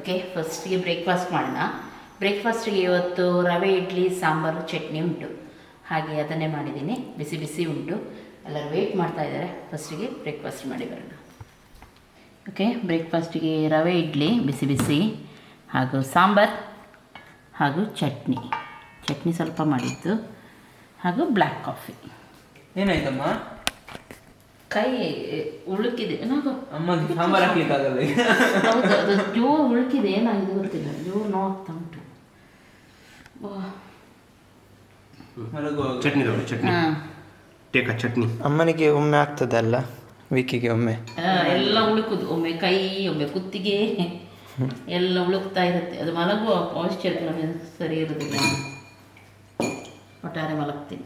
Okay, ಫಸ್ಟಿಗೆ breakfast ಮಾಡೋಣ. ಬ್ರೇಕ್ಫಾಸ್ಟಿಗೆ ಇವತ್ತು ರವೆ ಇಡ್ಲಿ ಸಾಂಬಾರು ಚಟ್ನಿ ಉಂಟು, ಹಾಗೆ ಅದನ್ನೇ ಮಾಡಿದ್ದೀನಿ. ಬಿಸಿ ಬಿಸಿ ಉಂಟು, ಎಲ್ಲರೂ ವೆಯ್ಟ್ ಮಾಡ್ತಾ ಇದ್ದಾರೆ. ಫಸ್ಟಿಗೆ ಬ್ರೇಕ್ಫಾಸ್ಟ್ ಮಾಡಿ ಬರೋಣ. ಓಕೆ, ಬ್ರೇಕ್ಫಾಸ್ಟಿಗೆ ರವೆ ಇಡ್ಲಿ ಬಿಸಿ ಬಿಸಿ ಹಾಗೂ ಸಾಂಬಾರು ಹಾಗೂ ಚಟ್ನಿ ಸ್ವಲ್ಪ ಮಾಡಿದ್ದು ಹಾಗೂ ಬ್ಲ್ಯಾಕ್ ಕಾಫಿ. ಏನಾಯ್ತಮ್ಮ? ಕೈ ಉಳುಕಿದೆ ನಾವು ಅಮ್ಮಗೆ ಸಾಂಬಾರು ಹಾಕ್ಲಿಕ್ಕಾಗಲ್ಲ. ಹೌದು, ಅದು ಜೋರು ಉಳುಕಿದೆ, ಏನಾಗಿದೆ ಗೊತ್ತಿಲ್ಲ, ಜೋರು ನೋಡ್ತಾ ಉಂಟು. ಚಟ್ನಿ ಟೇಕ ಚಟ್ನಿ ಅಮ್ಮನಿಗೆ ಒಮ್ಮೆ ಆಗ್ತದಲ್ಲ, ವೀಕಿಗೆ ಒಮ್ಮೆ ಎಲ್ಲ ಉಳುಕುದು, ಒಮ್ಮೆ ಕೈ ಒಮ್ಮೆ ಕುತ್ತಿಗೆ ಎಲ್ಲ ಉಳುಕ್ತಾ ಇರುತ್ತೆ. ಅದು ಮಲಗುವ ಪಾಶ್ಚರ್ ಸರಿ ಇರೋದಿಲ್ಲ, ಒಟ್ಟಾರೆ ಮಲಗ್ತೀನಿ.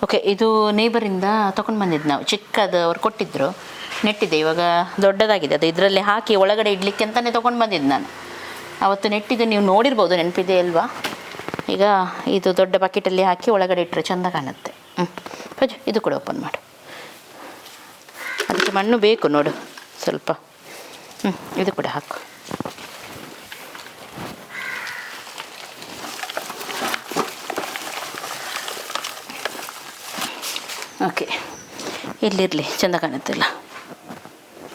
ಓಕೆ, ಇದು ನೇಬರಿಂದ ತೊಗೊಂಡು ಬಂದಿದ್ದು ನಾವು, ಚಿಕ್ಕದು ಅವ್ರು ಕೊಟ್ಟಿದ್ದರು, ನೆಟ್ಟಿದೆ. ಇವಾಗ ದೊಡ್ಡದಾಗಿದೆ, ಅದು ಇದರಲ್ಲಿ ಹಾಕಿ ಒಳಗಡೆ ಇಡಲಿಕ್ಕೆ ಅಂತಲೇ ತೊಗೊಂಡು ಬಂದಿದ್ದು ನಾನು. ಅವತ್ತು ನೆಟ್ಟಿದ್ದು ನೀವು ನೋಡಿರ್ಬೋದು, ನೆನಪಿದೆ ಅಲ್ವಾ? ಈಗ ಇದು ದೊಡ್ಡ ಬಕೆಟಲ್ಲಿ ಹಾಕಿ ಒಳಗಡೆ ಇಟ್ಟರೆ ಚೆಂದ ಕಾಣುತ್ತೆ. ಪಜ್ಜು ಇದು ಕೂಡ ಓಪನ್ ಮಾಡು, ಅದಕ್ಕೆ ಮಣ್ಣು ಬೇಕು ನೋಡು ಸ್ವಲ್ಪ. ಇದು ಕೂಡ ಹಾಕು. ಓಕೆ, ಇಲ್ಲಿರಲಿ, ಚೆಂದ ಕಾಣುತ್ತಿಲ್ಲ.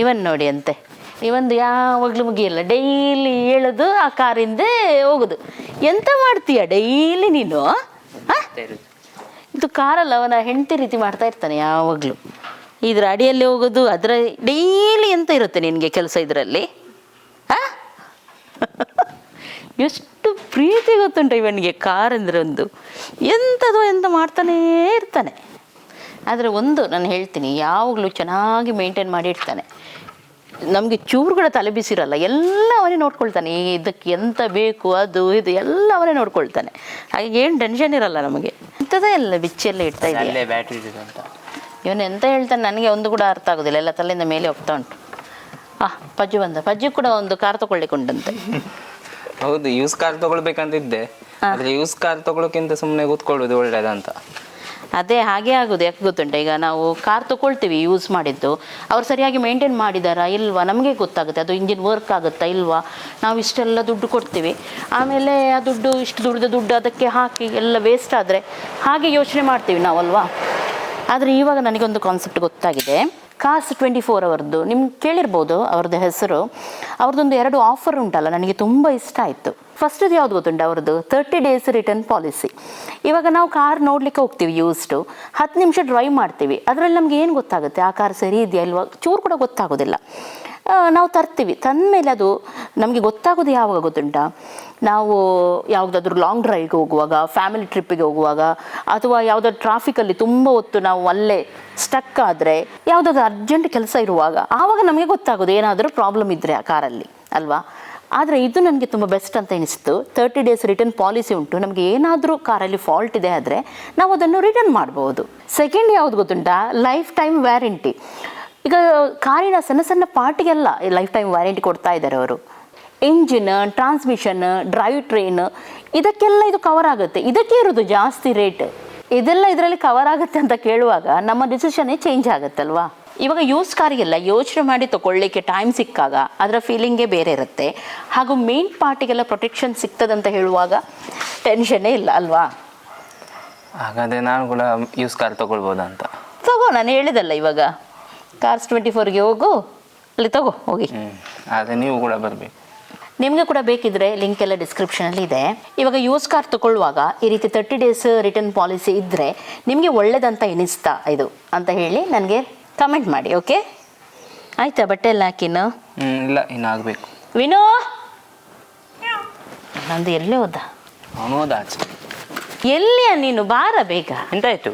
ಇವನ್ ನೋಡಿ ಅಂತೆ, ಇವಂದು ಯಾವಾಗಲೂ ಮುಗಿಯಲ್ಲ, ಡೈಲಿ ಹೇಳೋದು ಆ ಕಾರಿಂದ ಹೋಗೋದು. ಎಂತ ಮಾಡ್ತೀಯ ಡೈಲಿ ನೀನು? ಇದು ಕಾರಲ್ಲ, ಅವನ ಹೆಂಡತಿ ರೀತಿ ಮಾಡ್ತಾ ಇರ್ತಾನೆ ಯಾವಾಗಲೂ. ಇದ್ರ ಅಡಿಯಲ್ಲಿ ಹೋಗೋದು, ಅದರ ಡೈಲಿ ಎಂತ ಇರುತ್ತೆ ನಿನಗೆ ಕೆಲಸ ಇದರಲ್ಲಿ? ಎಷ್ಟು ಪ್ರೀತಿ ಗೊತ್ತುಂಟು ಇವನಿಗೆ ಕಾರ್ ಅಂದರೆ ಒಂದು. ಎಂತ ಮಾಡ್ತಾನೇ ಇರ್ತಾನೆ. ಆದರೆ ಒಂದು ನಾನು ಹೇಳ್ತೀನಿ, ಯಾವಾಗಲೂ ಚೆನ್ನಾಗಿ ಮೇಂಟೈನ್ ಮಾಡಿ ಇಡ್ತಾನೆ. ನಮಗೆ ಚೂರು ಕೂಡ ತಲೆ ಬಿಸಿರಲ್ಲ, ಎಲ್ಲ ಅವನೇ ನೋಡ್ಕೊಳ್ತಾನೆ. ಇದಕ್ಕೆ ಎಂತ ಬೇಕು ಅದು ಇದು ಎಲ್ಲ ಅವನೇ ನೋಡ್ಕೊಳ್ತಾನೆ. ಹಾಗೆ ಏನು ಟೆನ್ಷನ್ ಇರಲ್ಲ ನಮಗೆ. ಇಂಥದ್ದೇ ಎಲ್ಲ ಬಿಚ್ಚೆಲ್ಲ ಇಡ್ತಾ ಇದ್ದೀವಿ. ಬ್ಯಾಟ್ರಿ ಅಂತ ಇವನು ಎಂತ ಹೇಳ್ತಾನೆ ನನಗೆ ಒಂದು ಕೂಡ ಅರ್ಥ ಆಗೋದಿಲ್ಲ, ಎಲ್ಲ ತಲೆಯಿಂದ ಮೇಲೆ ಹೋಗ್ತಾ ಉಂಟು. ಪಜ್ಜು ಬಂದ, ಪಜ್ಜು ಕೂಡ ಒಂದು ಕಾರ್ ತಗೊಳ್ಳಿಕ್ಕೆ ಉಂಟಂತೆ. ಹೌದು, ಯೂಸ್ ಕಾರ್ ತಗೊಳ್ಬೇಕಂತಿದ್ದೆ, ಆದರೆ ಯೂಸ್ ಕಾರ್ ತಗೊಳ್ಳೋಕ್ಕಿಂತ ಸುಮ್ಮನೆ ಕೂತ್ಕೊಳ್ಳೋದು ಒಳ್ಳೇದಂತ. ಅದೇ ಹಾಗೆ ಆಗೋದು. ಯಾಕೆ ಗೊತ್ತುಂಟ, ಈಗ ನಾವು ಕಾರ್ ತೊಗೊಳ್ತೀವಿ ಯೂಸ್ ಮಾಡಿದ್ದು, ಅವ್ರು ಸರಿಯಾಗಿ ಮೇಂಟೈನ್ ಮಾಡಿದಾರಾ ಇಲ್ವಾ ನಮಗೆ ಗೊತ್ತಾಗುತ್ತೆ. ಅದು ಇಂಜಿನ್ ವರ್ಕ್ ಆಗುತ್ತಾ ಇಲ್ವಾ, ನಾವು ಇಷ್ಟೆಲ್ಲ ದುಡ್ಡು ಕೊಡ್ತೀವಿ, ಆಮೇಲೆ ಆ ದುಡ್ಡು ಇಷ್ಟು ದುಡ್ಡು ಅದಕ್ಕೆ ಹಾಕಿ ಎಲ್ಲ ವೇಸ್ಟ್ ಆದರೆ ಹಾಗೆ ಯೋಚನೆ ಮಾಡ್ತೀವಿ ನಾವಲ್ವಾ. ಆದರೆ ಇವಾಗ ನನಗೊಂದು ಕಾನ್ಸೆಪ್ಟ್ ಗೊತ್ತಾಗಿದೆ. ಕಾರ್ಸ್ 24 ಅವರ್ದು ನಿಮ್ಗೆ ಕೇಳಿರ್ಬೋದು ಅವ್ರದ್ದು ಹೆಸರು. ಅವ್ರದ್ದೊಂದು 2 ಆಫರ್ ಉಂಟಲ್ಲ, ನನಗೆ ತುಂಬ ಇಷ್ಟ ಆಯಿತು. ಫಸ್ಟದು ಯಾವುದು ಗೊತ್ತುಂಟು, ಅವ್ರದ್ದು 30 days ರಿಟರ್ನ್ ಪಾಲಿಸಿ. ಇವಾಗ ನಾವು ಕಾರ್ ನೋಡಲಿಕ್ಕೆ ಹೋಗ್ತೀವಿ ಯೂಸ್ಡು, 10 ನಿಮಿಷ ಡ್ರೈವ್ ಮಾಡ್ತೀವಿ, ಅದರಲ್ಲಿ ನಮ್ಗೆ ಏನು ಗೊತ್ತಾಗುತ್ತೆ ಆ ಕಾರ್ ಸರಿ ಇದೆಯಾ ಇಲ್ವಾ ಚೂರು ಕೂಡ ಗೊತ್ತಾಗೋದಿಲ್ಲ. ನಾವು ತರ್ತೀವಿ, ತಂದಮೇಲೆ ಅದು ನಮಗೆ ಗೊತ್ತಾಗೋದು ಯಾವಾಗ ಗೊತ್ತುಂಟಾ, ನಾವು ಯಾವುದಾದ್ರೂ ಲಾಂಗ್ ಡ್ರೈವ್ಗೆ ಹೋಗುವಾಗ, ಫ್ಯಾಮಿಲಿ ಟ್ರಿಪ್ಪಿಗೆ ಹೋಗುವಾಗ, ಅಥವಾ ಯಾವುದಾದ್ರು ಟ್ರಾಫಿಕಲ್ಲಿ ತುಂಬ ಹೊತ್ತು ನಾವು ಅಲ್ಲೇ ಸ್ಟಕ್ ಆದರೆ, ಯಾವುದಾದ್ರೂ ಅರ್ಜೆಂಟ್ ಕೆಲಸ ಇರುವಾಗ, ಆವಾಗ ನಮಗೆ ಗೊತ್ತಾಗೋದು ಏನಾದರೂ ಪ್ರಾಬ್ಲಮ್ ಇದ್ದರೆ ಆ ಕಾರಲ್ಲಿ ಅಲ್ವಾ. ಆದರೆ ಇದು ನನಗೆ ತುಂಬ ಬೆಸ್ಟ್ ಅಂತ ಎನಿಸ್ತು. 30 days ರಿಟರ್ನ್ ಪಾಲಿಸಿ ಉಂಟು. ನಮಗೆ ಏನಾದರೂ ಕಾರಲ್ಲಿ ಫಾಲ್ಟ್ ಇದೆ ಆದರೆ ನಾವು ಅದನ್ನು ರಿಟರ್ನ್ ಮಾಡ್ಬೋದು. ಸೆಕೆಂಡ್ ಯಾವುದು ಗೊತ್ತುಂಟಾ, ಲೈಫ್ ಟೈಮ್ ವ್ಯಾರಂಟಿ. ಈಗ ಕಾರಿನ ಸಣ್ಣ ಪಾರ್ಟಿಗೆಲ್ಲ ಲೈಫ್ ಟೈಮ್ ವ್ಯಾರಂಟಿ ಕೊಡ್ತಾ ಇದ್ದಾರೆ ಅವರು. ಇಂಜಿನ್, ಟ್ರಾನ್ಸ್ಮಿಷನ್, ಡ್ರೈವ್ ಟ್ರೈನ್, ಇದಕ್ಕೆಲ್ಲ ಇದು ಕವರ್ ಆಗುತ್ತೆ. ಇದಕ್ಕೆ ಇರೋದು ಜಾಸ್ತಿ ರೇಟ್. ಇದೆಲ್ಲ ಇದರಲ್ಲಿ ಕವರ್ ಆಗುತ್ತೆ ಅಂತ ಕೇಳುವಾಗ ನಮ್ಮ ಡಿಸಿಷನ್ನೇ ಚೇಂಜ್ ಆಗುತ್ತಲ್ವಾ. ಇವಾಗ ಯೂಸ್ ಕಾರಿಗೆಲ್ಲ ಯೋಚನೆ ಮಾಡಿ ತೊಗೊಳ್ಳಿಕ್ಕೆ ಟೈಮ್ ಸಿಕ್ಕಾಗ ಅದರ ಫೀಲಿಂಗೇ ಬೇರೆ ಇರುತ್ತೆ. ಹಾಗೂ ಮೇನ್ ಪಾರ್ಟಿಗೆಲ್ಲ ಪ್ರೊಟೆಕ್ಷನ್ ಸಿಗ್ತದಂತ ಹೇಳುವಾಗ ಟೆನ್ಷನ್ನೇ ಇಲ್ಲ ಅಲ್ವಾ. ಹಾಗಾದರೆ ನಾನು ಕೂಡ ಯೂಸ್ ಕಾರ್ ತೊಗೊಳ್ಬೋದಂತ. ತಗೋ, ನಾನು ಹೇಳಿದಲ್ಲ ಇವಾಗ ಕಾರ್ಸ್ 24ಗೆ ಹೋಗು, ಅಲ್ಲಿ ತಗೋ ಹೋಗಿ. ಆದರೆ ನೀವು ಕೂಡ ಬರಬೇಕು. ನಿಮಗೆ ಕೂಡ ಬೇಕಿದ್ರೆ ಲಿಂಕ್ ಎಲ್ಲ ಡಿಸ್ಕ್ರಿಪ್ಷನಲ್ಲಿ ಇದೆ. ಇವಾಗ ಯೂಸ್ ಕಾರ್ ತೊಗೊಳ್ಳುವಾಗ ಈ ರೀತಿ 30 days ರಿಟರ್ನ್ ಪಾಲಿಸಿ ಇದ್ದರೆ ನಿಮಗೆ ಒಳ್ಳೇದಂತ ಎನಿಸ್ತಾ ಇದು ಅಂತ ಹೇಳಿ ನನಗೆ ಕಮೆಂಟ್ ಮಾಡಿ. ಓಕೆ, ಆಯಿತಾ? ಬಟ್ಟೆ ಎಲ್ಲ ಹಾಕಿನ್ನು? ಇಲ್ಲ, ಇನ್ನು ಆಗಬೇಕು. ವಿನೋ, ನಂದು ಎಲ್ಲೇ ಹೋದ? ಅವನು ಹೋದ ಆಚೆ. ಎಲ್ಲಿಯ ನೀನು? ಬಾರ ಬೇಗ. ಎಂತಾಯಿತು?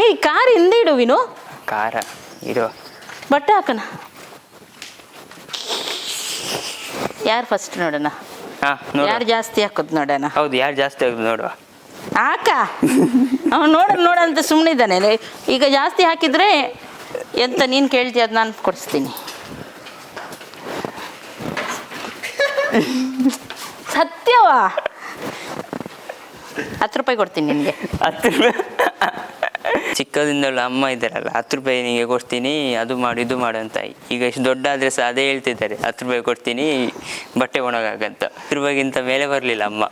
ನೀ ಕಾರ್ ಹಿಂದೆ ಇಡು ವಿನೋ. ಕಾರ ಇಡುವ. ಬಟ್ಟೆ ಹಾಕೋಣ. ಯಾರು ಫಸ್ಟ್ ನೋಡೋಣ? ಯಾರು ಜಾಸ್ತಿ ಹಾಕೋದು ನೋಡೋಣ. ಹೌದು, ಯಾರು ಜಾಸ್ತಿ ಆಗೋದು ನೋಡುವ. ಹಾಕ, ಅವನು ನೋಡಂತ ಸುಮ್ಮನೆ ಇದ್ದಾನೆ. ಈಗ ಜಾಸ್ತಿ ಹಾಕಿದರೆ ಎಂತ ನೀನು ಕೇಳ್ತೀಯ ಅದು ನಾನು ಕೊಡಿಸ್ತೀನಿ. ಸತ್ಯವಾ? 10 ರೂಪಾಯಿ ಕೊಡ್ತೀನಿ ನಿನಗೆ. 10 ರೂಪಾಯಿ ಚಿಕ್ಕದಿಂದಲೂ ಅಮ್ಮ ಇದ್ದಾರಲ್ಲ 10 ರೂಪಾಯಿ ನಿಮಗೆ ಕೊಡ್ತೀನಿ, ಅದು ಮಾಡು ಇದು ಮಾಡು ಅಂತ. ಈಗ ಇಷ್ಟು ದೊಡ್ಡ ಆದರೆ ಸಹ ಅದೇ ಹೇಳ್ತಿದ್ದಾರೆ, 10 ರೂಪಾಯಿ ಕೊಡ್ತೀನಿ ಬಟ್ಟೆ ಒಣಗಾಗಂತ. 10 ರೂಪಾಯಿಗಿಂತ ಮೇಲೆ ಬರಲಿಲ್ಲ ಅಮ್ಮ.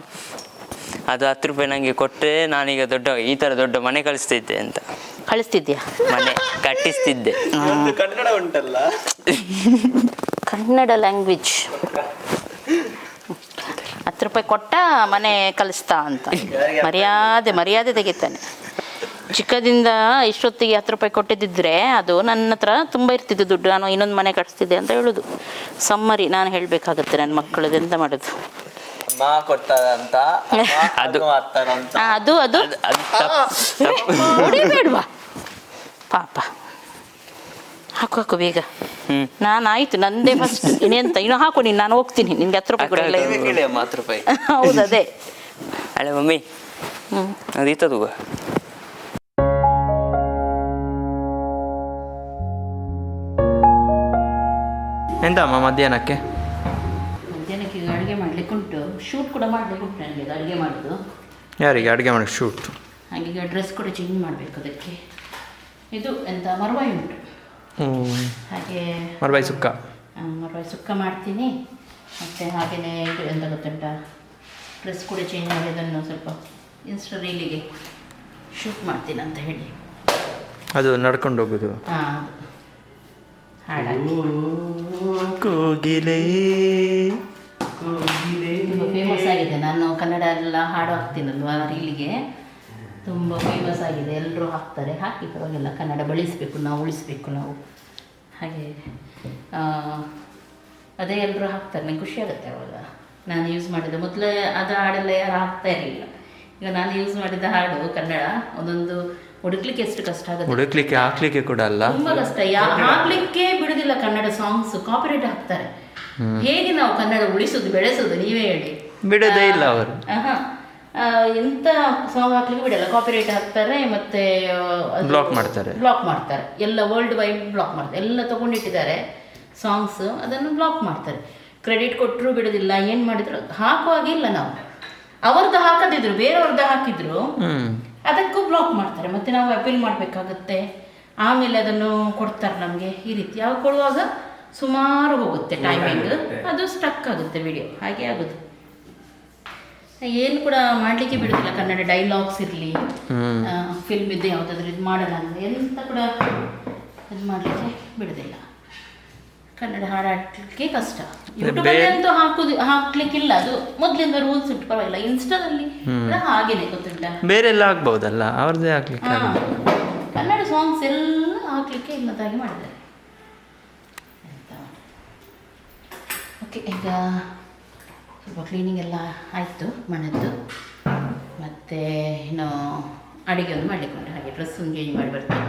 ಅದು 10 ರೂಪಾಯಿ ನನಗೆ ಕೊಟ್ಟರೆ ನಾನೀಗ ಈ ಥರ ದೊಡ್ಡ ಮನೆ ಕಳಿಸ್ತಿದ್ದೆ ಅಂತ. ಕಳಿಸ್ತಿದ್ಯಾ? ಮನೆ ಕಟ್ಟಿಸ್ತಿದ್ದೆ. ಕನ್ನಡ ಉಂಟಲ್ಲ, ಕನ್ನಡ ಲ್ಯಾಂಗ್ವೇಜ್. 10 ರೂಪಾಯಿ ಕೊಟ್ಟ ಮನೆ ಕಲಿಸ್ತಾ ಅಂತ ಮರ್ಯಾದೆ ತೆಗಿತಾನೆ. ಚಿಕ್ಕದಿಂದ ಇಷ್ಟೊತ್ತಿಗೆ 10 ರೂಪಾಯಿ ಕೊಟ್ಟಿದ್ದಿದ್ರೆ ಅದು ನನ್ನ ಹತ್ರ ತುಂಬ ಇರ್ತಿದ್ದು ದುಡ್ಡು, ನಾನು ಇನ್ನೊಂದು ಮನೆ ಕಟ್ಸ್ತಿದ್ದೆ ಅಂತ ಹೇಳೋದು. ಸಮ್ಮರಿ ನಾನು ಹೇಳಬೇಕಾಗುತ್ತೆ ನನ್ನ ಮಕ್ಕಳದ್ದು. ಎಂತ ಮಾಡೋದು? ಅದು ಹೊಡಿಬೇಡ್ವಾ ಪಾಪ. ಹಾಕು ಬೇಗ. ನಾನು ಆಯ್ತು, ನಂದೇ ಫಸ್ಟ್. ಇನ್ನೆಂತ ಇನ್ನು ಹಾಕು ನೀನು, ನಾನು ಹೋಗ್ತೀನಿ. ನಿನ್ಗೆ 10 ರೂಪಾಯಿ ಕೊಡಲ್ಲ. 10 ರೂಪಾಯಿ. ಹೌದು ಅದೇ. ಅಳೆ ಮಮ್ಮಿ ಅದಿತ್ತದು. ಎಂತ ಅಮ್ಮ ಮಧ್ಯಾಹ್ನಕ್ಕೆ ಈಗ ಅಡುಗೆ ಮಾಡ್ಲಿಕ್ಕೆ ಉಂಟು, ಶೂಟ್ ಕೂಡ ಮಾಡ್ಲಿಕ್ಕೆ ಉಂಟು ನನಗೆ. ಅದು ಅಡುಗೆ ಮಾಡೋದು. ಯಾರಿಗೆ ಅಡುಗೆ ಮಾಡೋಕ್ಕೆ? ಶೂಟ್. ಹಾಗೆ ಈಗ ಡ್ರೆಸ್ ಕೂಡ ಚೇಂಜ್ ಮಾಡಬೇಕು. ಅದಕ್ಕೆ ಇದು ಎಂತ ಮರವಾಯಿ ಉಂಟು, ಹಾಗೆ ಮರವಾಯಿ ಸುಕ್ಕ. ಮರವಾಯಿ ಸುಕ್ಕ ಮಾಡ್ತೀನಿ. ಮತ್ತು ಹಾಗೆಯೇ ಇದು ಎಂತ ಗೊತ್ತುಂಟ, ಡ್ರೆಸ್ ಕೂಡ ಚೇಂಜ್ ಮಾಡಿ ಅದನ್ನು ಸ್ವಲ್ಪ ಇನ್ಸ್ಟಾ ರೀಲಿಗೆ ಶೂಟ್ ಮಾಡ್ತೀನಿ ಅಂತ ಹೇಳಿ. ಅದು ನಡ್ಕೊಂಡು ಹೋಗೋದು. ಹಾಂ, ಹಾಡಾಗಿ ಕೋಗಿಲೆ ತುಂಬ ಫೇಮಸ್ ಆಗಿದೆ. ನಾನು ಕನ್ನಡ ಎಲ್ಲ ಹಾಡು ಹಾಕ್ತೀನಲ್ವ ರೀಲಿಗೆ, ತುಂಬ ಫೇಮಸ್ ಆಗಿದೆ. ಎಲ್ಲರೂ ಹಾಕ್ತಾರೆ. ಹಾಕಿ ಪರವಾಗಿಲ್ಲ, ಕನ್ನಡ ಬೆಳೆಸಬೇಕು ನಾವು, ಉಳಿಸ್ಬೇಕು ನಾವು. ಹಾಗೆ ಅದೇ ಎಲ್ಲರೂ ಹಾಕ್ತಾರೆ, ನಂಗೆ ಖುಷಿ ಆಗುತ್ತೆ ಅವಾಗ. ನಾನು ಯೂಸ್ ಮಾಡಿದ ಮೊದಲೇ ಅದು ಹಾಡೆಲ್ಲ ಯಾರು ಹಾಕ್ತಾ ಇರಲಿಲ್ಲ. ಈಗ ನಾನು ಯೂಸ್ ಮಾಡಿದ ಹಾಡು ಕನ್ನಡ ಒಂದೊಂದು ಹುಡುಕ್ಲಿಕ್ಕೆ ಎಷ್ಟು ಕಷ್ಟ ಆಗುತ್ತೆ. ಹಾಕ್ಲಿಕ್ಕೆ ಕೂಡ ಅಲ್ಲ, ತುಂಬ ಕಷ್ಟ. ಹಾಕ್ಲಿಕ್ಕೆ ಬಿಡುದಿಲ್ಲ ಕನ್ನಡ ಸಾಂಗ್ಸ್, ಕಾಪಿರೈಟ್ ಹಾಕ್ತಾರೆ. ಹೇಗೆ ನಾವು ಕನ್ನಡ ಉಳಿಸೋದು ಬೆಳೆಸೋದು ನೀವೇ ಹೇಳಿ? ಬಿಡೋದೇ ಇಲ್ಲ ಅವರು. ಎಂತ ಸಾಂಗ್ ಹಾಕ್ಲಿಕ್ಕೆ ಬಿಡಲ್ಲ, ಕಾಪಿರೈಟ್ ಹಾಕ್ತಾರೆ. ಮತ್ತೆ ಬ್ಲಾಕ್ ಮಾಡ್ತಾರೆ. ಎಲ್ಲ ವರ್ಲ್ಡ್ ವೈಡ್ ಬ್ಲಾಕ್ ಮಾಡ್ತಾರೆ. ಎಲ್ಲ ತಗೊಂಡಿಟ್ಟಿದ್ದಾರೆ ಸಾಂಗ್ಸ್, ಅದನ್ನು ಬ್ಲಾಕ್ ಮಾಡ್ತಾರೆ. ಕ್ರೆಡಿಟ್ ಕೊಟ್ಟರು ಬಿಡೋದಿಲ್ಲ. ಏನು ಮಾಡಿದ್ರು ಹಾಕುವಾಗೆ ಇಲ್ಲ. ನಾವು ಅವ್ರದ್ದು ಹಾಕದಿದ್ರು, ಬೇರೆಯವ್ರದ್ದು ಹಾಕಿದ್ರು ಅದಕ್ಕೂ ಬ್ಲಾಕ್ ಮಾಡ್ತಾರೆ. ಮತ್ತೆ ನಾವು ಅಪೀಲ್ ಮಾಡಬೇಕಾಗತ್ತೆ. ಆಮೇಲೆ ಅದನ್ನು ಕೊಡ್ತಾರೆ ನಮಗೆ. ಈ ರೀತಿ ಯಾವಾಗ ಕೊಡುವಾಗ ಸುಮಾರು ಹೋಗುತ್ತೆ ಟೈಮಿಂಗ್, ಅದು ಸ್ಟಕ್ ಆಗುತ್ತೆ ವಿಡಿಯೋ. ಹಾಗೆ ಆಗೋದು. ಏನು ಕೂಡ ಮಾಡಲಿಕ್ಕೆ ಬಿಡೋದಿಲ್ಲ. ಕನ್ನಡ ಡೈಲಾಗ್ಸ್ ಇರಲಿ, ಫಿಲ್ಮ್ ಇದೆ ಯಾವುದಾದ್ರೂ ಇದು ಮಾಡೋಣ ಅಂದರೆ ಎಂತ ಕೂಡ ಇದು ಮಾಡಲಿಕ್ಕೆ ಬಿಡೋದಿಲ್ಲ. ಕನ್ನಡ ಹಾಡಾಡಲಿಕ್ಕೆ ಕಷ್ಟ. ಯೂಟ್ಯೂಬಲ್ಲಿ ಅಂತೂ ಹಾಕ್ಲಿಕ್ಕಿಲ್ಲ. ಅದು ಮೊದಲಿಂದ ರೂಲ್ಸ್ ಉಂಟು, ಪರವಾಗಿಲ್ಲ. ಇನ್ಸ್ಟಾದಲ್ಲಿ ಹಾಗೇನೆ ಗೊತ್ತುಂಟ, ಬೇರೆ ಎಲ್ಲ ಆಗ್ಬಹುದಲ್ಲ, ಅವ್ರದ್ದೇ ಹಾಕ್ಲಿಕ್ಕೆ. ಕನ್ನಡ ಸಾಂಗ್ಸ್ ಎಲ್ಲ ಹಾಕ್ಲಿಕ್ಕೆ ಇಲ್ಲದಾಗಿ ಮಾಡಿದ್ದಾರೆ. ಓಕೆ, ಈಗ ಸ್ವಲ್ಪ ಕ್ಲೀನಿಂಗ್ ಎಲ್ಲ ಆಯಿತು ಮನೆಯದ್ದು. ಮತ್ತು ಇನ್ನು ಅಡುಗೆ ಒಂದು ಮಾಡಲಿಕ್ಕೆ, ಹಾಗೆ ಡ್ರೆಸ್ ಒಂದು ಚೇಂಜ್ ಮಾಡಿ ಬರ್ತೇನೆ.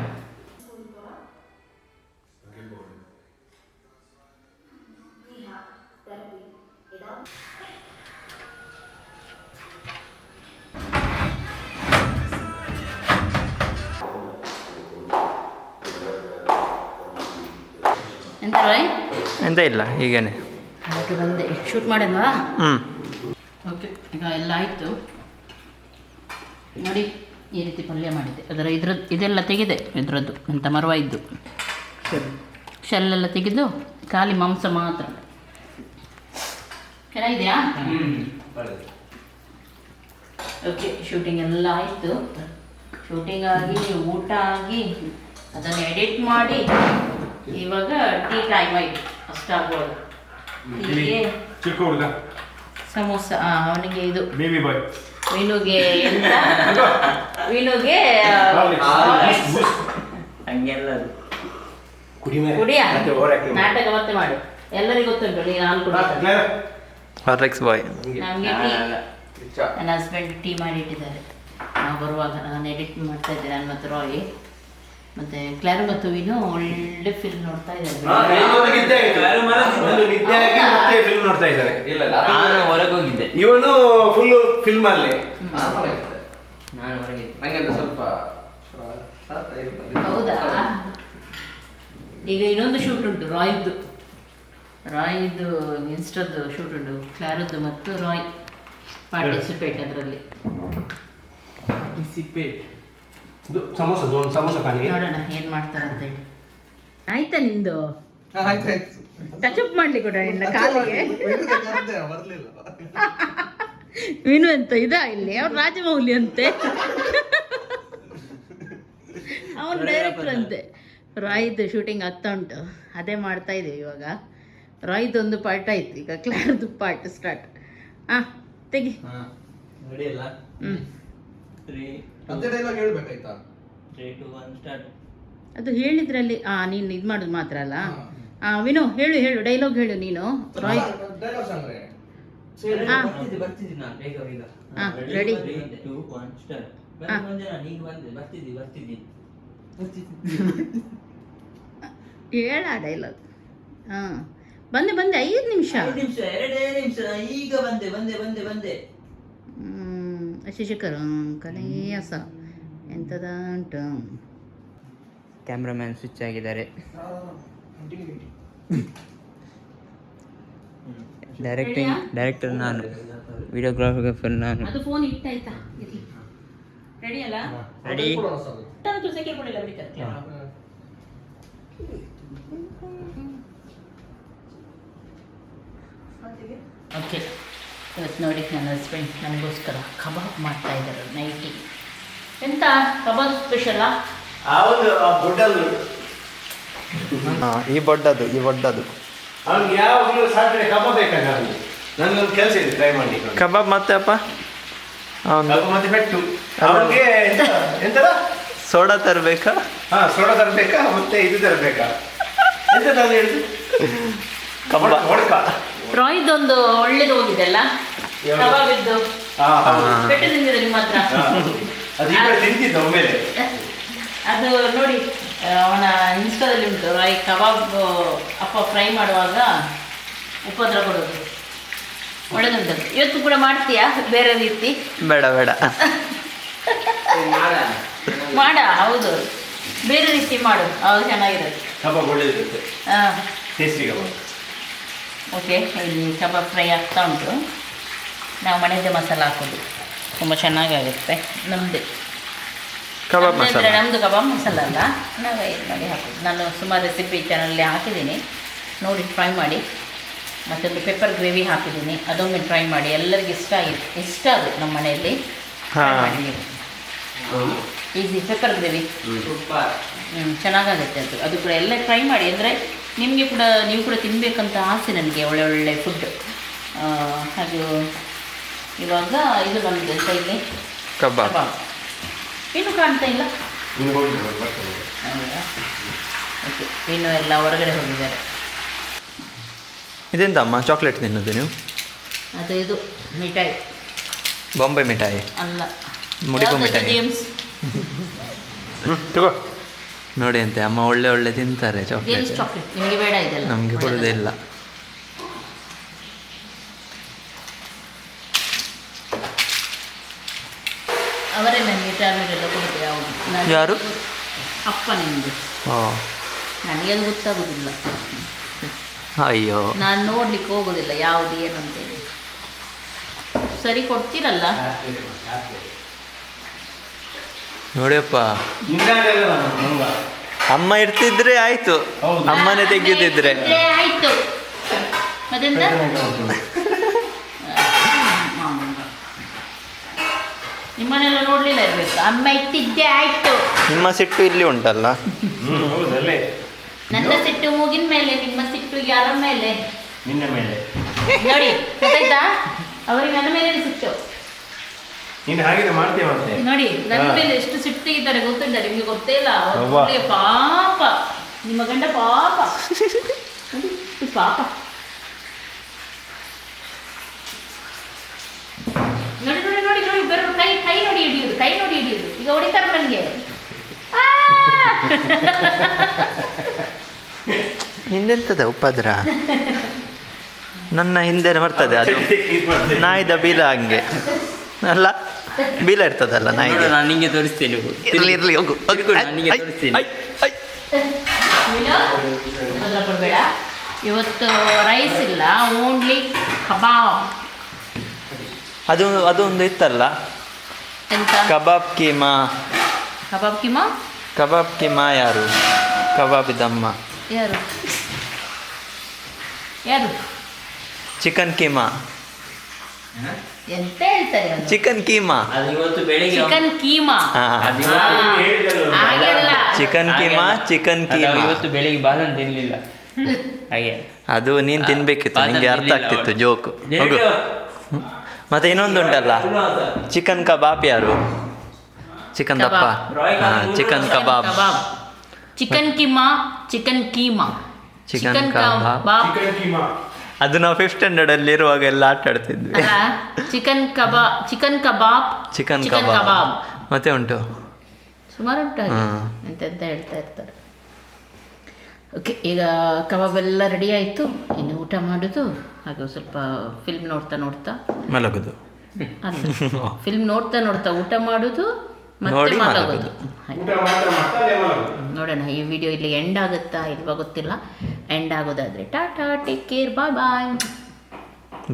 ಎಂತ ಇಲ್ಲ, ಹೀಗೇನೆ ಹಾಗೆ ಬಂದೆ. ಶೂಟ್ ಮಾಡೋಣವಾ? ಓಕೆ, ಈಗ ಎಲ್ಲ ಆಯಿತು ನೋಡಿ. ಈ ರೀತಿ ಪಲ್ಯ ಮಾಡಿದ್ದೆ. ಇದೆಲ್ಲ ತೆಗೆದೆ, ಇದರದ್ದು ಎಂತ ಮರವಾಯಿದ್ದು ಶೆಲ್ಲೆಲ್ಲ ತೆಗೆದು ಖಾಲಿ ಮಾಂಸ ಮಾತ್ರ. ಚೆನ್ನಾಗಿದೆಯಾ? ಓಕೆ, ಶೂಟಿಂಗ್ ಎಲ್ಲ ಆಯಿತು. ಶೂಟಿಂಗ್ ಆಗಿ, ಊಟ ಆಗಿ, ಅದನ್ನು ಎಡಿಟ್ ಮಾಡಿ, ಇವಾಗ ಟೀ ಟೈಮ್ ಆಯಿತು. ಅಷ್ಟಾಗ್ಬೋದು. ಹೀಗೆ ಚಿಕ್ಕ ಹುಡುಗ ಸಮೋಸ. ಅವನಿಗೆ ಇದು ಬೇಬಿ ಬಾಯ್, ವಿನುಗೆ ಎಂತ, ವಿನುಗೆ ಕುಡಿಯ ನಾಟಕ ಮತ್ತೆ ಮಾಡು. ಎಲ್ಲರಿಗೂ ಗೊತ್ತುಂಟು ನೀನು ಹಾಲು ಕುಡಿಯೋದು. ಹಾರ್ಲಿಕ್ಸ್ ಬಾಯ್. ನಮಗೆ ಟೀ, ನನ್ನ ಹಸ್ಬೆಂಡ್ ಟೀ ಮಾಡಿ ಇಟ್ಟಿದ್ದಾರೆ. ನಾವು ಬರುವಾಗ ನಾನು ಎಡಿಟ್ ಮಾಡ್ತಾ ಇದ್ದೆ, ನಾನು ಮತ್ತು ರಾಯ್ ಮತ್ತೆ ಕ್ಲಾರು ಮತ್ತು ವಿನು ಒಳ್ಳೆ ಫಿಲ್ಮ್ ನೋಡ್ತಾ ಇದ್ದಾರೆ. ಹೊರಗೆ ಹೋಗಿದ್ದೆ, ಇವನು ಫುಲ್ ಫಿಲ್ಮ್ ಅಲ್ಲಿ. ಸ್ವಲ್ಪ ಹೌದಾ? ಈಗ ಇನ್ನೊಂದು ಶೂಟ್ ಉಂಟು ರಾಯ್ದು ಇನ್ಸ್ಟಾದ್ದು ಶೂಟ್ ಉಂಟು, ಕ್ಲಾರದ್ದು ಮತ್ತು ರಾಯ್ ಪಾರ್ಟಿಸಿಪೇಟ್. ಅದರಲ್ಲಿ ಸಮೋಸ ಒಂದು ಸಮೋಸ ಖಾಲಿ. ನೋಡೋಣ ಏನು ಮಾಡ್ತಾರಂತ ಹೇಳಿ. ಆಯ್ತಾ ನಿಂದು ಆಯ್ತಾಯ್ತು. ಟಚಪ್ ಮಾಡ್ಲಿಕ್ಕೆ ಕೊಡ ನಿನ್ನ ಕಾಲಿಗೆ. ಬರ್ಲಿಲ್ಲ. ಮೀನು ಅಂತ ಇದಾ ಇಲ್ಲಿ ಅವ್ರು ರಾಜಮೌಳಿ ಅಂತೆ, ಅವನು ಡೈರೆಕ್ಟರ್ ಅಂತೆ. ರಾಯ್ದು ಶೂಟಿಂಗ್ ಆಗ್ತಾ ಉಂಟು, ಅದೇ ಮಾಡ್ತಾ ಇದ್ದೀವಿ ಇವಾಗ. ರಾಯ್ದೊಂದು ಪಾರ್ಟ್ ಆಯ್ತು, ಈಗ ಕ್ಲಾರ್ದು ಪಾರ್ಟ್ ಸ್ಟಾರ್ಟ್. ಹಾಂ ತೆಗಿ. ಅದು ಹೇಳಿದ್ರಲ್ಲಿ ನೀನು ಇದು ಮಾಡೋದು ಮಾತ್ರ ಅಲ್ಲ. ವಿನು ಹೇಳು ಡೈಲಾಗ್ ಹೇಳು ನೀನು. ರಾಯ್ ರೆಡಿ. ಹೇಳ ಡೈಲಾಗ್. ಬಂದೆ 5 ನಿಮಿಷ. ಈಗ ಬಂದೆ. ಶಶಿಕರ ಕಲೆಯಸ ಎಂತದ ಉಂಟು. ಕ್ಯಾಮ್ರಾಮ್ಯಾನ್ ಸ್ವಿಚ್ ಆಗಿದ್ದಾರೆ. ಡೈರೆಕ್ಟರ್ ನಾನು, ವಿಡಿಯೋಗ್ರಾಫರ್ ನಾನು. ಅದು ಫೋನ್ ಇಟ್ಟಾಯ್ತಾ? ರೆಡಿ ಅಲ್ಲ? ರೆಡಿ. ಸೆಕೆಂಡ್ ಕೊಡಿಲ್ಲ ಬಿಡಿ. ಓಕೆ, ಇವತ್ತು ನೋಡಿ ನನ್ನ ಹಸ್ಬೆಂಡ್ ನನಗೋಸ್ಕರ ಕಬಾಬ್ ಮಾಡ್ತಾ ಇದ್ದಾರೆ ನೈಟಿ. ಎಂತ ಕಬಾಬ್ ಸ್ಪೆಷಲಾ? ಈ ಬೊಡ್ಡದು ಅವ್ನಿಗೆ ಯಾವಾಗಲೂ ಸಾಟರ್ಡೆ ಕಬಾಬ್ ಬೇಕಾಗ. ನನ್ನೊಂದು ಕೆಲಸ ಇದೆ, ಟ್ರೈ ಮಾಡಿ. ಕಬಾಬ್ ಮತ್ತೆ ಅಪ್ಪ ಮತ್ತೆ ಪೆಟ್ಟು ಅವ್ರಿಗೆ ಎಂತದ ಸೋಡಾ ತರಬೇಕಾ? ಸೋಡಾ ತರಬೇಕಾ, ಮತ್ತೆ ಇದು ತರಬೇಕಾ? ಎಂತ ನಾನು ಹೇಳಿದ್ದು ಹೊಡ್ಕ. ರಾಯ್ದೊಂದು ಒಳ್ಳೇದು ಹೋಗಿದೆ ಅಲ್ಲ ಕಬಾಬಿದ್ದು. ಪೆಟ್ಟು ತಿಂದಿದೆ ನಿಮ್ಮ ಹತ್ರ. ಅದು ಈಗ ತಿಂತಿದ್ದ ಒಮ್ಮೆಲೆ. ಅದು ನೋಡಿ ಅವನ ಇನ್ಸ್ಟಾದಲ್ಲಿ ಉಂಟು. ರಾಯ್ ಕಬಾಬ್ ಅಪ್ಪ ಫ್ರೈ ಮಾಡುವಾಗ ಉಪದ್ರ ಕೊಡೋದು ಒಳ್ಳೆದುಂಟು. ಇವತ್ತು ಕೂಡ ಮಾಡ್ತೀಯಾ ಬೇರೆ ರೀತಿ? ಬೇಡ ಮಾಡ, ಹೌದು ಬೇರೆ ರೀತಿ ಮಾಡು, ಅವಾಗ ಚೆನ್ನಾಗಿರುತ್ತೆ. ಕಬಾಬ್ ಒಳ್ಳೆದಿರುತ್ತೆ, ಹಾಂ ಟೇಸ್ಟಿ ಕಬಾಬ್. ಓಕೆ, ಇಲ್ಲಿ ಕಬಾಬ್ ಫ್ರೈ ಆಗ್ತಾ ಉಂಟು. ನಾವು ಮನೆಯದ್ದೇ ಮಸಾಲ ಹಾಕೋದು, ತುಂಬ ಚೆನ್ನಾಗಾಗುತ್ತೆ. ನಮ್ಮದೇ ಕಬಾಬ್ ಮಸಾಲ, ನಮ್ಮದು ಕಬಾಬ್ ಮಸಾಲ ಅಲ್ಲ, ನಾವು ಇದು ಮಾಡಿ ಹಾಕೋದು. ನಾನು ಸುಮಾರು ರೆಸಿಪಿ ಚಾನಲಲ್ಲಿ ಹಾಕಿದ್ದೀನಿ, ನೋಡಿ ಟ್ರೈ ಮಾಡಿ. ಮತ್ತೊಂದು ಪೆಪ್ಪರ್ ಗ್ರೇವಿ ಹಾಕಿದ್ದೀನಿ, ಅದೊಮ್ಮೆ ಟ್ರೈ ಮಾಡಿ. ಎಲ್ಲರಿಗೂ ಇಷ್ಟ ಅದು ನಮ್ಮ ಮನೆಯಲ್ಲಿ. ಮಾಡಿ ನೀವು ಈಸಿ ಪೆಪ್ಪರ್ ಗ್ರೇವಿ ಚೆನ್ನಾಗಾಗುತ್ತೆ. ಅದು ಕೂಡ ಎಲ್ಲ ಟ್ರೈ ಮಾಡಿ. ಅಂದರೆ ನಿಮಗೆ ಕೂಡ, ನೀವು ಕೂಡ ತಿನ್ನಬೇಕಂತ ಆಸೆ ನನಗೆ, ಒಳ್ಳೆ ಫುಡ್. ಹಾಗೂ ಇವಾಗ ಇದು ಬಂದಿದೆ ಅಂತ ಇಲ್ಲಿ ಕಬಾಬ್. ಇನ್ನೂ ಕಾಣ್ತಾ ಇಲ್ಲ. ಓಕೆ, ಇನ್ನೂ ಎಲ್ಲ ಹೊರಗಡೆ ಹೋಗಿದ್ದಾರೆ. ಇದೆಂತ ಅಮ್ಮ ಚಾಕ್ಲೇಟ್ ತಿನ್ನೋದು ನೀವು? ಅದು ಇದು ಮಿಠಾಯಿ, ಬಾಂಬೆ ಮಿಠಾಯಿ ಅಲ್ಲ, ಮುಡಿಪು ಮಿಠಾಯಿ. ಜೇಮ್ಸ್ ತಗೋ ನೋಡಿ ಅಂತೆ ಅಮ್ಮ ಒಳ್ಳೆ ತಿಂತಾರೆ ಜೇಮ್ಸ್ ಚಾಕ್ಲೇಟ್. ಚಾಕ್ಲೇಟ್ ನಿಮಗೆ ಬೇಡ ಇದೆಲ್ಲ, ನಮಗೆ ಕೊಡೋದೇ ಇಲ್ಲ. ಅವರೇ ನನಗೆ ಟ್ಯಾಬ್ಲೆಟ್ ಎಲ್ಲ ಕೊಡುತ್ತೆ. ಯಾವುದು? ಯಾರು? ಅಪ್ಪ ನಿಮ್ಮದು. ಓ ನನಗೆ ಅದು ಗೊತ್ತಾಗೋದಿಲ್ಲ. ಅಯ್ಯೋ, ನಾನು ನೋಡ್ಲಿಕ್ಕೆ ಹೋಗೋದಿಲ್ಲ ಯಾವುದು ಏನು ಅಂತೇಳಿ. ಸರಿ ಕೊಡ್ತೀರಲ್ಲ? ನೋಡಿಯಪ್ಪ, ಅಮ್ಮ ಇರ್ತಿದ್ರೆ ಆಯ್ತು, ಅಮ್ಮನೇ ತೆಗೆದಿದ್ರೆ ಆಯ್ತು. ಮತ್ತೆಂತ ನಿಮ್ಮನ್ನೆಲ್ಲ ನೋಡ್ಲಿಲ್ಲ ಇರ್ಬೇಕು. ಅಮ್ಮ ಇಟ್ಟಿದ್ದೆ ಆಯ್ತು. ನಿಮ್ಮ ಸಿಟ್ಟು ಇಲ್ಲಿ ಉಂಟಲ್ಲ. ನನ್ನ ಸಿಟ್ಟು ಮೂಗಿನ ಮೇಲೆ, ನಿಮ್ಮ ಸಿಟ್ಟು ಯಾರ ಮೇಲೆ? ನಿನ್ನ ಮೇಲೆ. ನೋಡಿ ಗೊತ್ತಾಯ್ತಾ, ಅವರಿಗೆ ನನ್ನ ಮೇಲೆ ಸಿಟ್ಟು. ನೀನು ಹಾಗೆ ಮಾಡ್ತೀಯ ಮತ್ತೆ. ನೋಡಿ ನನ್ನ ಮೇಲೆ ಎಷ್ಟು ಸಿಟ್ಟಿಗಿದ್ದಾರೆ ಗೊತ್ತಿಲ್ಲ ನಿಮಗೆ, ಗೊತ್ತೇ ಇಲ್ಲ. ಪಾಪ ನಿಮ್ಮ ಗಂಡ ಪಾಪ, ಪಾಪ. ನೋಡಿ ನೋಡಿ ನೋಡಿ ನೋಡಿ ಬರೋ ಕೈ ನೋಡಿ ಹಿಡಿಯುದು. ಈಗ ಹೊಡಿತಾರೆ ನನಗೆ. ಹಿಂದೆಂತದ ಉಪದ್ರ ನನ್ನ ಹಿಂದೆ ಬರ್ತದೆ. ಅದು ನಾಯಿದ ಬೀಲ ಹಂಗೆ ಅಲ್ಲ, ಬೀಲ ಇರ್ತದಲ್ಲ ನಾಯಿಗೆ. ನಾನು ನಿಂಗೆ ತೋರಿಸ್ತೇನೆ, ಇರ್ಲಿ ಹೋಗು. ನಾನು ನಿಂಗೆ ತೋರಿಸ್ತೇನೆ. ಕೊಡಬೇಡ. ಇವತ್ತು ರೈಸ್ ಇಲ್ಲ, ಓನ್ಲಿ ಕಬಾಬ್. ಅದು ಒಂದು ಇತ್ತಲ್ಲ, ಎಂತ ಕಬಾಬ್ ಕೀಮಾ ಕಬಾಬ್ ಕಿಮಾ ಕಬಾಬ್ ಕಿಮಾ ಯಾರು? ಕಬಾಬಿದಮ್ಮ. ಯಾರು ಯಾರು ಚಿಕನ್ ಕೀಮಾ. ಎಂತ ಹೇಳ್ತಾರೆ ಚಿಕನ್ ಕೀಮಾ. ಅದು ಇವತ್ತು ಬೆಳಿಗ್ಗೆ ಚಿಕನ್ ಕೀಮಾ ಹಾಗೆಲ್ಲ ಚಿಕನ್ ಕೀಮಾ, ಚಿಕನ್ ಕೀಮಾ. ಇವತ್ತು ಬೆಳಿಗ್ಗೆ ಬಾಲನ್ ತಿನ್ಲಿಲ್ಲ ಹಾಗೆ. ಅದು ನೀನು ತಿನ್ಬೇಕಿತ್ತು, ನಿಂಗೆ ಅರ್ಥ ಆಗ್ತಿತ್ತು ಜೋಕು. ಹೋಗು. ಮತ್ತೆ ಇನ್ನೊಂದು ಉಂಟಲ್ಲ, ಚಿಕನ್ ಕಬಾಬ್ ಯಾರು? ಚಿಕನ್ ದಪ್ಪ. ಚಿಕನ್ ಕಬಾಬ್. Chicken Kima, chicken keema, chicken ಕಬಾಬ್. ಅದು ನಾವು 5th ಸ್ಟ್ಯಾಂಡರ್ಡ್ ಅಲ್ಲಿ ಇರುವಾಗ ಎಲ್ಲ ಆಟ ಆಡ್ತಿದ್ವಿ. ಚಿಕನ್ ಕಬಾಬ್, ಚಿಕನ್ ಕಬಾಬ್, ಚಿಕನ್ ಕಬಾಬ್. ಮತ್ತೆ ಉಂಟು ಸುಮಾರು ಉಂಟು ಎಂತೆಂತ ಹೇಳ್ತಾ ಇರ್ತಾರೆ. ಓಕೆ, ಈಗ ಕಬಾಬ್ ಎಲ್ಲ ರೆಡಿ ಆಯಿತು, ಇನ್ನು ಊಟ ಮಾಡೋದು. ಹಾಗೆ ಸ್ವಲ್ಪ ಫಿಲ್ಮ್ ನೋಡ್ತಾ ನೋಡ್ತಾ ಮಲಗುದು. ಅಲ್ಲ, ಫಿಲ್ಮ್ ನೋಡ್ತಾ ನೋಡ್ತಾ ಊಟ ಮಾಡೋದು, ಮತ್ತೆ ನೋಡಿ ಮಲಗೋದು. ಊಟ ಮಾಡ್ತಾ ಅಲ್ಲೇ ಮಲಗುದು. ನೋಡೋಣ ಈ ವಿಡಿಯೋ ಇಲ್ಲಿ ಎಂಡ್ ಆಗುತ್ತಾ ಇಲ್ವಾ ಗೊತ್ತಿಲ್ಲ. ಎಂಡ್ ಆಗೋದಾದ್ರೆ ಟಾಟಾ, ಟೇಕ್ ಕೇರ್, ಬಾಯ್ ಬಾಯ್.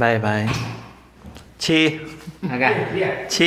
ಬಾಯ್ ಬಾಯ್. ಛೀ ಆಗ ಛೀ.